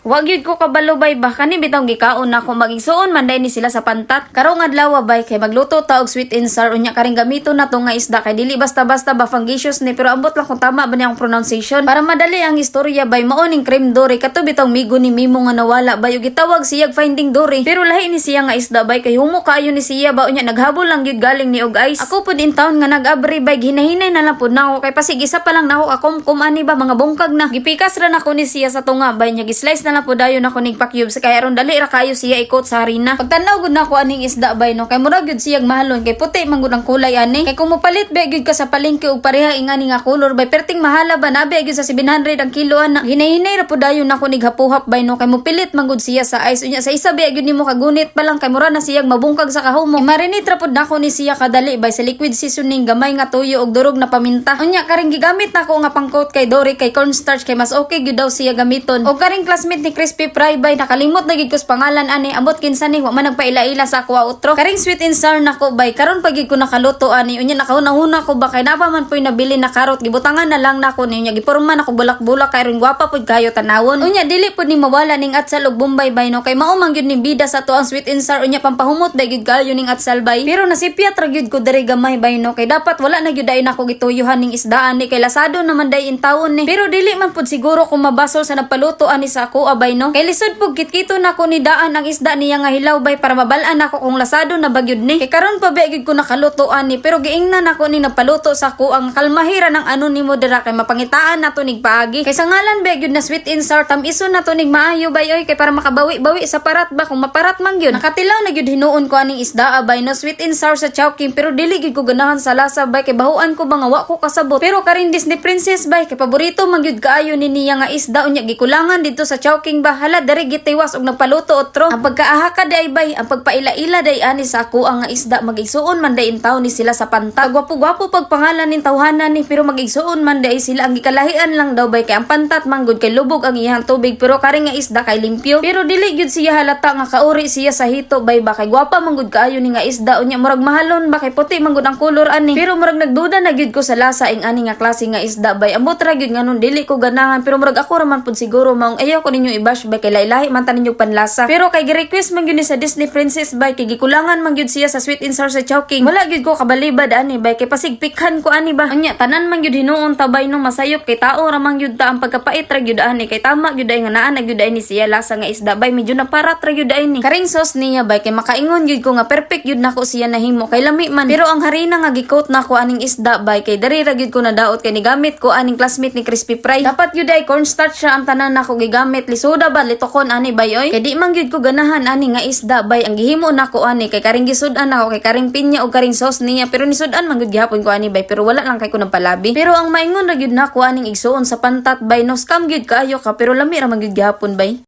Wa gyud ko kabalo bay ba kani bitaw gikaon na ko magigsuon man day ni sila sa pantat. Karong adlaw bay kay magluto ta og sweet and sour unya karing gamiton na to nga isda kay dili basta-basta ba fungacious ni pero ambot lang kung tama ba niyang pronunciation para madali ang istorya bay mao ning cream dory kato bitaw migo ni Mimo nga nawala bay ug gitawag siyag finding dory pero lahi ni siya nga isda bay kay humo kaayo ni siya ba unya naghabol lang gyud galing ni og ice. Ako pud in town nga nag-abri bay hinahinay na lang pud nako kay pasig isa pa lang nako akom ani ba mga bungkag na gipikas ra nako ni siya sa tunga bay nya gi-slice na lang pud dayon nako ning pa-cubes kay aron dali ra kayo siya ikot sa harina. Pagtanaw gud nako aning isda bay no kay murag gyud siyag mahalon kay puti man gud ang kulay ani kay kung mopalit ba gyud ka sa palengke og pareha ingani nga color bay perting mahala ba nabe gyud sa 700 ang kilo ana. Hinahinay ra pud dayon nako nig hapuhap bay no kay mopilit man gud siya sa ice unya sa isa ba gyud nimo kagunit pa lang kay mura na siyag mabungkag sa kahumok. Marinate ra pud nako ni siya kadali bay sa liquid seasoning gamay nga tuyo og durog na paminta. Unya karing gigamit nako nga pangcoat kay dory kay cornstarch kay mas okay gyud daw siya gamiton. Og karing classmate ni Crispy Fry bay nakalimot na gyud ko sa pangalan ani ambot kinsa ni wa man nagpaila-ila sa ako outro. Karing sweet and sour nako bay karon pag ko nakaluto ani unya nakahuna-huna ko ba kay napa man po'y nabili na karot gibutangan na lang nako niya giporma nako bulak-bulak kay ron gwapa pud kayo tanawon. Unya dili pud ni mawala ning atsal og bombay bay no kay mao man gyud ni bida sa to ang sweet and sour unya pampahumot day gyud kayo ning atsal bay. Pero nasipyat ra gyud ko diri gamay bay no kay dapat wala na gyud ay nako gituyuhan ning isdaan ni kay lasado naman day in taon ni. Pero dili man pud siguro kung mabasol sa nagpaluto ani sa ako abay no. Kay lisod pud kitkito nako ni daan ang isda niya nga hilaw bay para mabal-an nako kung lasado na bagyud ni. Kay karon pa ba gyud ko nakaluto ani pero giingnan nako ni nagpaluto sa ako ang kalmahira ng ano nimo dira kay mapangitaan nato nig paagi. Kay sa ngalan ba gyud na sweet and sour tam-ison nato nig maayo bay oy kay para makabawi-bawi sa parat ba kung maparat man gyud. Nakatilaw na gyud hinuon ko aning isda abay no sweet and sour sa Chowking pero dili gyud ko ganahan sa lasa bay kay bahuan ko ba nga wa ko kasabot. Pero karing Disney Princess bay kay paborito man gyud kaayo ni niya nga isda unya gikulangan dito sa Chowking ba hala diri gitiwas og nagpaluto otro. Ang pagkaahaka day bay ang pagpaila-ila day ani sa ako ang nga isda magigsuon man day in taon ni sila sa pantat. Gwapo-gwapo pag pangalan ning tawhanan ni pero magigsuon man day sila ang gikalahian lang daw bay kay ang pantat manggod kay lubog ang iyang tubig pero karing nga isda kay limpyo. Pero dili gyud siya halata nga kauri siya sa hito bay ba kay gwapa manggod kaayo ni nga isda unya murag mahalon ba kay puti manggod ang color ani. Pero murag nagduda na gyud ko sa lasa ing ani nga klase nga isda bay ambot ra gyud nganon dili ko ganahan pero murag ako ra man pud siguro maong ayaw ko ninyo i-bash bay kay lahi man ta ninyo panlasa. Pero kay gi-request man gyud ni sa Disney Princess bay kay gikulangan man gyud siya sa sweet and sour sa Chowking. Wala gyud ko kabalibad ani bay kay pasigpikhan ko ani ba. Unya tanan man gyud hinuon tabay no masayop kay tao ra man gyud ta ang pagkapait ra gyud ani kay tama gyud ay nga naa na gyud ay ni siya lasa nga isda bay medyo naparat ra gyud ay ni. Karing sauce niya bay kay makaingon gyud ko nga perfect gyud nako siya nahimo kay lami man. Pero ang harina nga gi-coat nako aning isda bay kay diri ra gyud ko nadaot kay nigamit ko aning classmate ni Crispy Fry. Dapat gyud ay cornstarch ra ang tanan nako gigamit lisoda ba litokon ani bay oy. Kay di man gyud ko ganahan ani nga isda bay ang gihimo nako ani kay karing gisud-an nako kay karing pinya o karing sauce niya pero nisud-an man gyud gihapon ko ani bay pero wala lang kay ko nagpalabi. Pero ang maingon ra gyud nako aning igsuon sa pantat bay no scam gyud kaayo ka pero lami ra man gyud gihapon bay.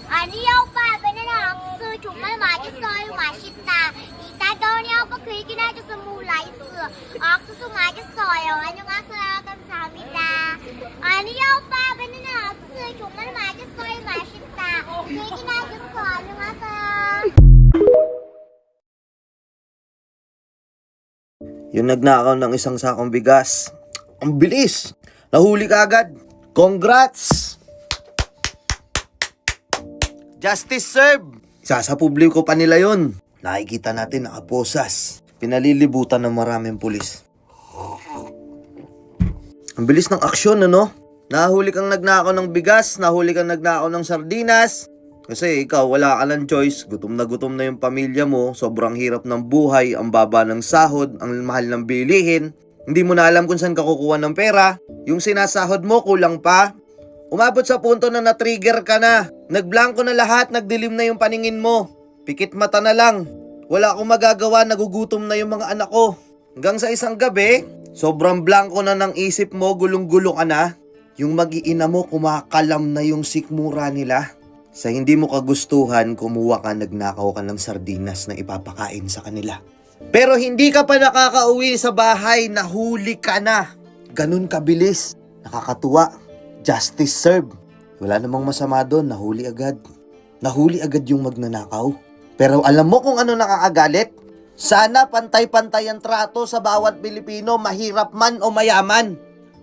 아니 오빠 맨날 악수 정말 맛있어요 맛있다 이따가오니 오빠 그 얘기는 해줘서 몰라있어 악수수 맛있어요 안녕하세요 감사합니다 아니 오빠 맨날 악수 정말 맛있어요 맛있다 그 얘기는 해줘서 안녕하세요. Yung nagnakaw ng isang sakong bigas. Ang bilis! Nahuli ka agad. Congrats! Justice served! Isa sa publiko pa nila yon. Nakikita natin nakaposas. Pinalilibutan ng maraming pulis. Ang bilis ng aksyon, ano? Nahuli kang nagnakaw ng bigas, nahuli kang nagnakaw ng sardinas. Kasi ikaw, wala ka ng choice. Gutom na yung pamilya mo. Sobrang hirap ng buhay, ang baba ng sahod, ang mahal ng bilihin. Hindi mo na alam kung saan ka kukuha ng pera. Yung sinasahod mo, kulang pa. Umabot sa punto na na-trigger ka na. Nagblanko na lahat, nagdilim na yung paningin mo. Pikit mata na lang. Wala akong magagawa, nagugutom na yung mga anak ko. Hanggang sa isang gabi, sobrang blanko na ng isip mo, gulong-gulo ka na. Yung mag-iina mo, kumakalam na yung sikmura nila. Sa hindi mo kagustuhan, kumuha ka, nagnakaw ka ng sardinas na ipapakain sa kanila. Pero hindi ka pa nakakauwi sa bahay, nahuli ka na. Ganun kabilis. Nakakatuwa. Justice served. Wala namang masama doon, nahuli agad. Nahuli agad yung magnanakaw. Pero alam mo kung ano nakakagalit? Sana pantay-pantay ang trato sa bawat Pilipino, mahirap man o mayaman.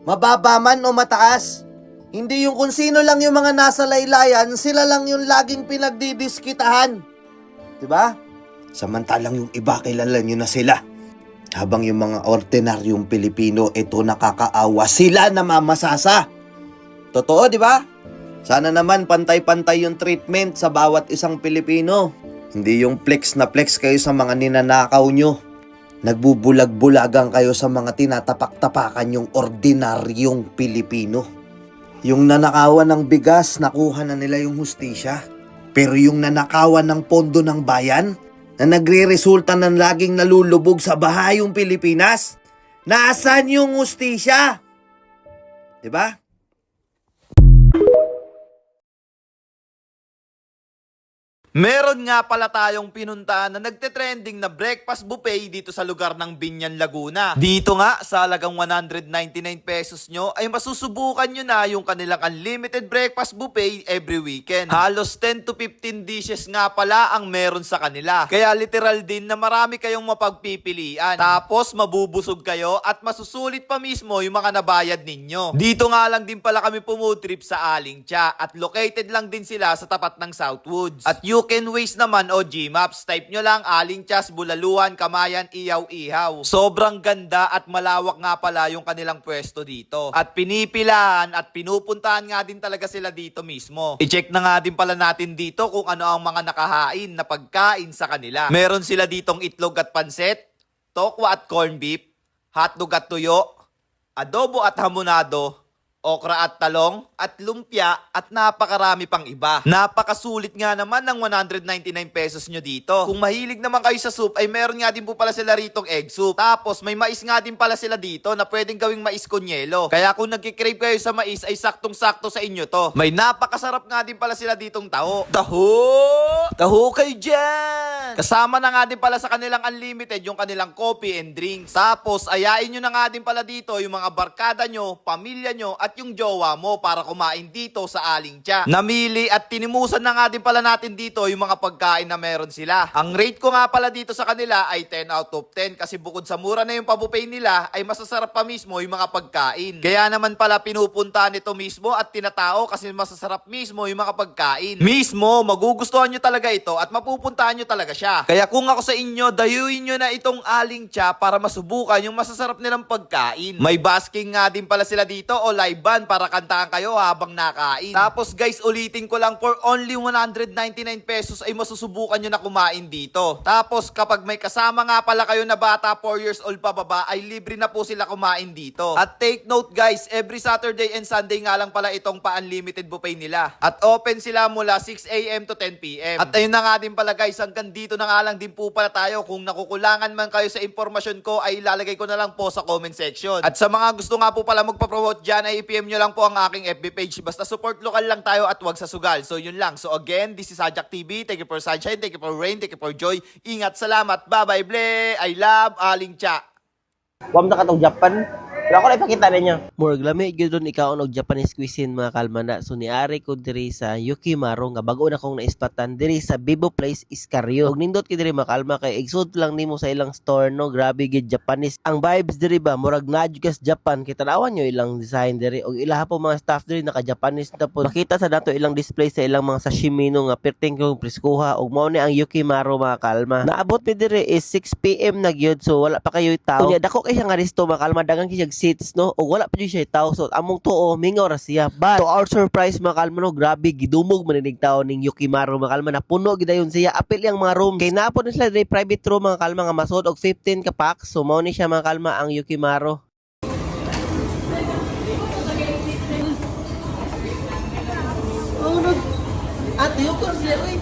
Mababa man o mataas. Hindi yung kung sino lang yung mga nasa laylayan, sila lang yung laging pinagdidiskitahan. Diba? Samantalang yung iba, kilala nyo na sila. Habang yung mga ordinaryong Pilipino, ito nakakaawa. Sila namamasasa. Totoo, di ba? Sana naman pantay-pantay yung treatment sa bawat isang Pilipino. Hindi yung flex na flex kayo sa mga ninanakaw nyo. Nagbubulag-bulagan kayo sa mga tinatapak-tapakan yung ordinaryong Pilipino. Yung nanakawan ng bigas, nakuha na nila yung hustisya. Pero yung nanakawan ng pondo ng bayan, na nagre-resulta ng laging nalulubog sa baha yung Pilipinas, nasaan yung hustisya? Diba? Meron nga pala tayong pinuntahan na nagte-trending na breakfast buffet dito sa lugar ng Binyan, Laguna. Dito nga, sa halagang 199 pesos nyo, ay masusubukan nyo na yung kanilang unlimited breakfast buffet every weekend. Halos 10 to 15 dishes nga pala ang meron sa kanila. Kaya literal din na marami kayong mapagpipilian. Tapos mabubusog kayo at masusulit pa mismo yung mga nabayad ninyo. Dito nga lang din pala kami pumutrip sa Alingcha at located lang din sila sa tapat ng Southwoods. At you can Waze naman o Gmaps. Type nyo lang Alingchas, Bulaluhan, Kamayan, Ihaw-Ihaw. Sobrang ganda at malawak nga pala yung kanilang pwesto dito. At pinipilahan at pinupuntahan nga din talaga sila dito mismo. I-check na nga din pala natin dito kung ano ang mga nakahain na pagkain sa kanila. Meron sila ditong itlog at pansit, tokwa at corned beef, hotdog at tuyo, adobo at hamonado, okra at talong, at lumpia, at napakarami pang iba. Napakasulit nga naman ng 199 pesos nyo dito. Kung mahilig naman kayo sa soup, ay meron nga din po pala sila ritong egg soup. Tapos may mais nga din pala sila dito na pwedeng gawing mais con yelo. Kaya kung nagkikrave kayo sa mais, ay saktong-sakto sa inyo to. May napakasarap nga din pala sila ditong taho. Taho kayo dyan! Kasama na nga din pala sa kanilang unlimited yung kanilang coffee and drinks. Tapos ayain nyo na nga din pala dito yung mga barkada nyo, pamilya nyo, at yung jowa mo para kumain dito sa Alingcha. Namili at tinimusan na nga din pala natin dito yung mga pagkain na meron sila. Ang rate ko nga pala dito sa kanila ay 10 out of 10 kasi bukod sa mura na yung pabuffet nila ay masasarap pa mismo yung mga pagkain. Kaya naman pala pinupunta nito mismo at tinatao kasi masasarap mismo yung mga pagkain. Mismo, magugustuhan nyo talaga ito at mapupuntahan nyo talaga siya. Kaya kung ako sa inyo, dayuin nyo na itong Alingcha para masubukan yung masasarap nilang pagkain. May basking nga din pala sila dito o live band para kantahan kayo habang nakain. Tapos guys, ulitin ko lang, for only 199 pesos ay masusubukan nyo na kumain dito. Tapos kapag may kasama nga pala kayo na bata 4 years old pababa, ay libre na po sila kumain dito. At take note guys, every Saturday and Sunday nga lang pala itong pa-unlimited buffet nila. At open sila mula 6 AM to 10 PM. At ayun na nga din pala guys, hanggang dito na nga lang din po pala tayo. Kung nakukulangan man kayo sa impormasyon ko, ay ilalagay ko na lang po sa comment section. At sa mga gusto nga po pala magpa-promote dyan, ay PM nyo lang po ang aking FB page. Basta support lokal lang tayo at wag sa sugal. So yun lang. So again, this is Sajak TV. Thank you for sunshine, thank you for rain, thank you for joy. Ingat, salamat. Bye-bye, ble. I love Alingcha. Wam na katong Japan. Pero ako na ipakita ninyo. Murag lami gyud don ikaw og Japanese cuisine mga kalmana. So niari ko diri sa Yukimaro nga bago na kong naispatan diri sa Bibo Place Iscarrio. Og nindot ki diri mga kalma kay exod lang nimo sa ilang store no. Grabe gid Japanese. Ang vibes diri ba murag naadjukas Japan. Kitanawan nyo ilang design diri og ilaha po mga staff diri naka Japanese na po. Makita sa dato ilang display sa ilang mga sashimi no nga perting kong preskuha og mao ni ang Yukimaro mga kalma. Naabot mi diri is 6 PM na gyud so wala pa kayo tao. Unya dako kay siya nga resto mga kalma dagang kay seats no o wala pa dyan siya tao so among tuo mingaw ra siya but to our surprise mga kalma no grabe gidumog maninig tao ning Yukimaro mga kalma napuno gidayon siya apil yang mga rooms kay naapod na sila diri private room mga kalma nga masud og 15 ka pack so mao ni siya mga kalma ang Yukimaro. Oh no ate yo ko siya oi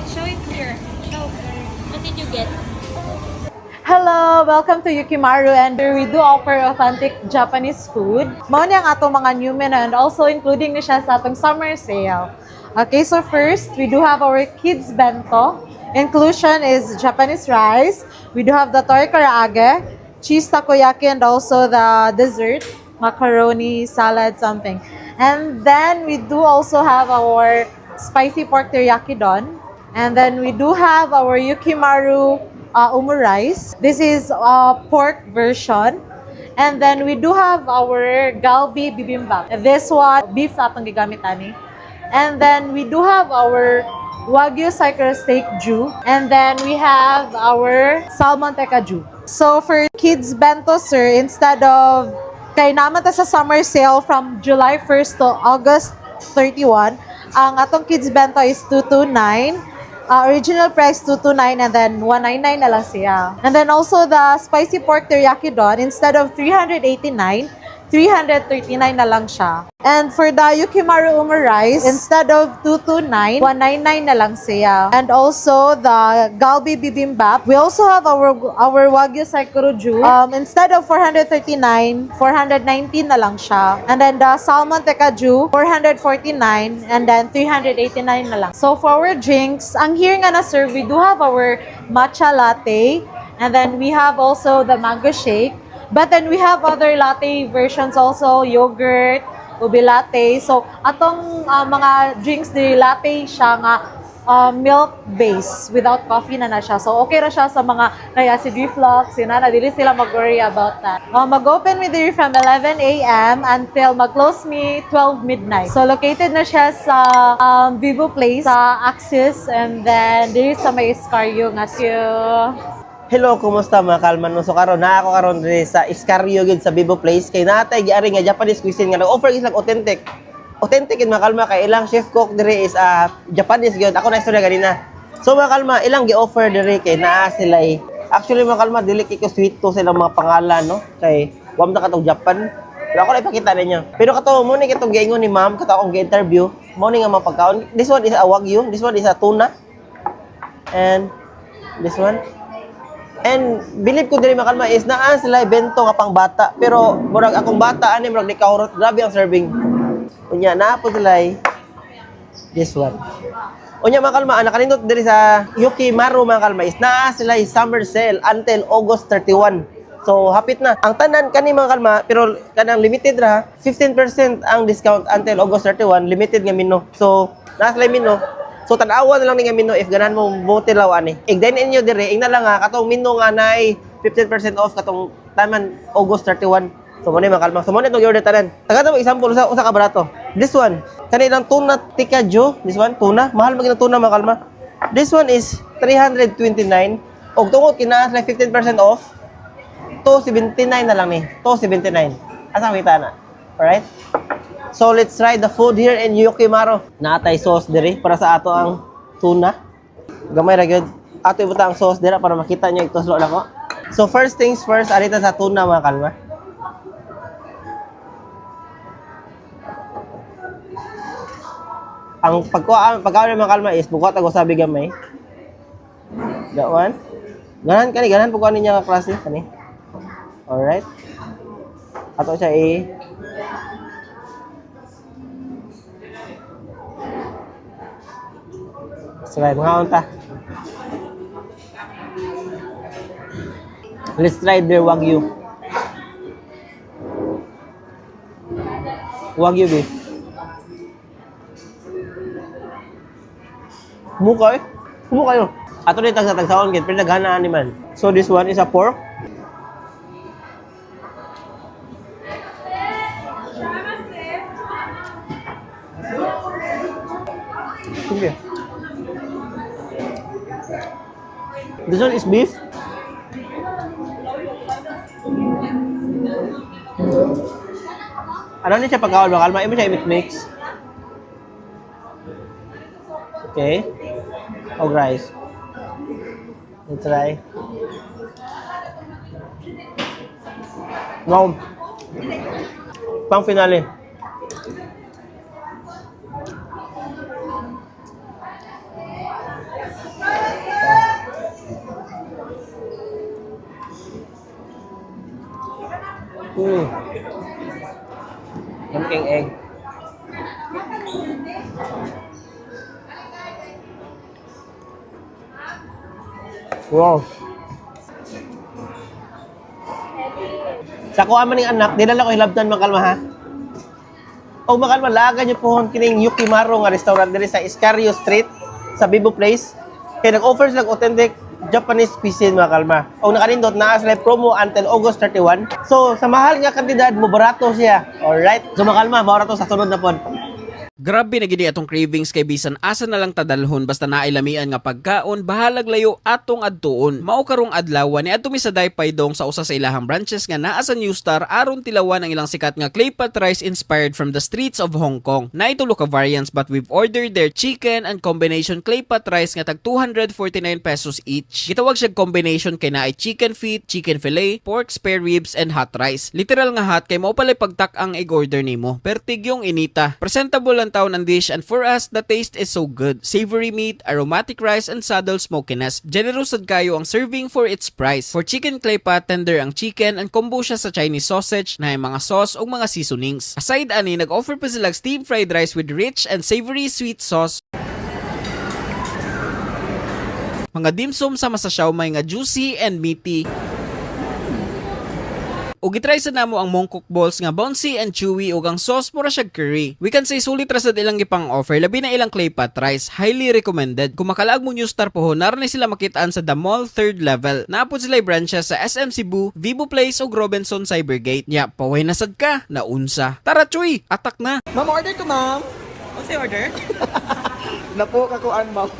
Show it here. Show. What did you get? Hello! Welcome to Yukimaro and we do offer authentic Japanese food. Mao ni ang atong mga new menu and also including ni siya sa atong summer sale. Okay, so first, we do have our kids bento. Inclusion is Japanese rice. We do have the tori karaage, cheese takoyaki, and also the dessert, macaroni, salad, something. And then we do also have our spicy pork teriyaki don. And then we do have our Yukimaru umu rice. This is pork version. And then we do have our galbi bibimbap. This one, beef na itong gigamit ani. And then we do have our Wagyu Cycler Steak Ju. And then we have our Salmon Teka Ju. So for kids bento, sir, instead of kay naman ta sa summer sale from July 1st to August 31, ang atong kids bento is 229. Original price 229 and then 199 na lang siya. And then also the spicy pork teriyaki doon, instead of 389, 339 na lang siya. And for the Yukimaru umu rice, instead of 229, 199 na lang siya. And also the galbi bibimbap, we also have our Wagyu Saikuruju. Instead of 439, 419 na lang siya. And then the salmon tekaju, 449 and then 389 na lang. So for our drinks, ang here nga na serve, we do have our matcha latte. And then we have also the mango shake. But then we have other latte versions also, yogurt, ube latte. So, atong mga drinks diri latte siya nga milk base without coffee na siya. So, okay ra siya sa mga kay acid reflux, na dili sila mag-worry about that. Mag-open mi diri from 11 a.m. until mag-close mi 12 midnight. So, located na siya sa Vivo Place, sa Axis, and then diri sa may Escarrio nga siya. Hello, kumusta mga kalman? So karon na ako karon diri sa Escarrio gid sa Vivo Place kay natay giari nga Japanese cuisine nga offer is lang authentic. Authentic gid mga kalma kay ilang chef cook diri is Japanese gyud. Ako na istorya ganina. So mga kalma, ilang gi-offer diri kay naa sila actually mga kalma dili kay ko sweet to sila mga pangalan no. Kay wam na katong Japan. Pero ako na ipakita ninyo. Pero kato mo ni kitong giingon ni ma'am kato akong gi-interview. Mo ni nga mga pagkaon. This one is a wagyu, this one is a tuna. And this one. And believe ko diri mga kalma is naa sila bento nga pang bata. Pero murag akong bata ani murag nikahurot. Grabe ang serving. Unya na po sila this one. Unya mga kalma, nakanindot diri sa Yukimaru mga kalma is naa sila summer sale until August 31. So hapit na. Ang tanan kani mga kalma pero kanang limited ra 15% ang discount until August 31, limited nga menu. So naa sila menu. So tan-awa na lang ni nga menu if ganan mo tilaw ani. Igdain inyo dire, ing na lang nga katong menu nga nay 15% off katong taman August 31. So mo ni makalma. So mo ni tong order tanan. Tagata mo example usa ka barato. This one, kanilang tuna tikaju, this one tuna, mahal maging tuna makalma. This one is 329 og tungod kina 15% off. 279 na lang ni. 279. Asa kita na? Alright? So let's try the food here in Yukimaru. Natay sauce diri para sa ato ang tuna. Gamay ra gyud. Ato ibuta ang sauce dira para makita niyo ituslo nako. So first things first, arita sa tuna mga kalma. Ang pagkaon ng mga kalma is bukat ako sabi gamay. That one. Ganan pagkaon niya nga klase kani. Alright. Ato siya Try mga unta. Let's try the wagyu. Wagyu beef. Mukay. Mukay. Ato din tagsa-tagsaon gid pero naghanaan ni man. So this one is a pork. Okay. This one is beef. Ano ni siya pagkaon bakal ma siya mix. Okay. Oh rice. Let's try. Wow. Pang finale. Pumpkin egg. Wow. Sa kuha man ning anak, dinala ko hilabtan makalma ha. O makalma laga niyo pohon kining Yukimaru nga restaurant diri sa Escarrio Street sa Vivo Place. Kaya nag-offer sila authentic Japanese cuisine mga kalma. O nakanindot na sila promo until August 31. So sa mahal nga kantidad mo barato siya. Alright. So mga kalma, mao to sa sunod na pod. Grabe na gini atong cravings kay bisan asa na lang tadalhon basta nailamian nga pagkaon bahalag layo atong adtuon. Mao karong adlaw ni adto mi sa Daypay Dong sa usa sa ilahang branches nga naa sa New Star aron tilawan ang ilang sikat nga clay pot rice inspired from the streets of Hong Kong. Naitulo ka variants but we've ordered their chicken and combination clay pot rice nga tag 249 pesos each. Gitawag siya combination kay naay chicken feet, chicken fillet, pork spare ribs and hot rice. Literal nga hot kay mao palay pagtak ang i-order nimo. Pertig yung inita. Presentable lang taon ang dish and for us the taste is so good. Savory meat, aromatic rice and subtle smokiness. Generous sad kayo ang serving for its price. For chicken clay pot, tender ang chicken and combo siya sa Chinese sausage na may mga sauce o mga seasonings. Aside ani, nag-offer pa sila steamed fried rice with rich and savory sweet sauce. Mga dimsum sama sa siomai nga juicy and meaty. O gitry sa namo ang mongkok balls nga bouncy and chewy ug ang sauce mura siya curry. We can say sulit ra sad ilang gipang offer labi na ilang clay pot rice. Highly recommended. Kung makalaag mo New Star pohon, naran ni sila makitaan sa The Mall 3rd level. Naapod sila branches sa SM Cebu, Vivo Place ug Robinson Cybergate. Nya, paway na sad ka, naunsa. Tara chuy, atak na. Ma'am, order ko, ma'am. What's the order? Napo, kakuan, ma'am.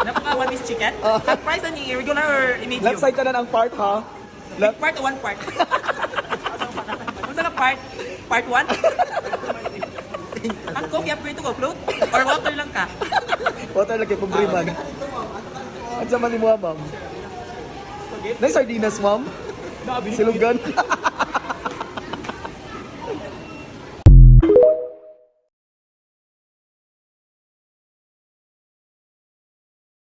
Napaka-one is chicken? At price na niya, regular or medium? Left side ka na ang part, ha? Left. Part o one part? Kung saan ka part? Part 1? Ang coke, you have to go float? Or water lang ka? Water lagi, pumbriman. Ang sama ni mo, ma'am. Nice sardinas, ma'am. Silugan.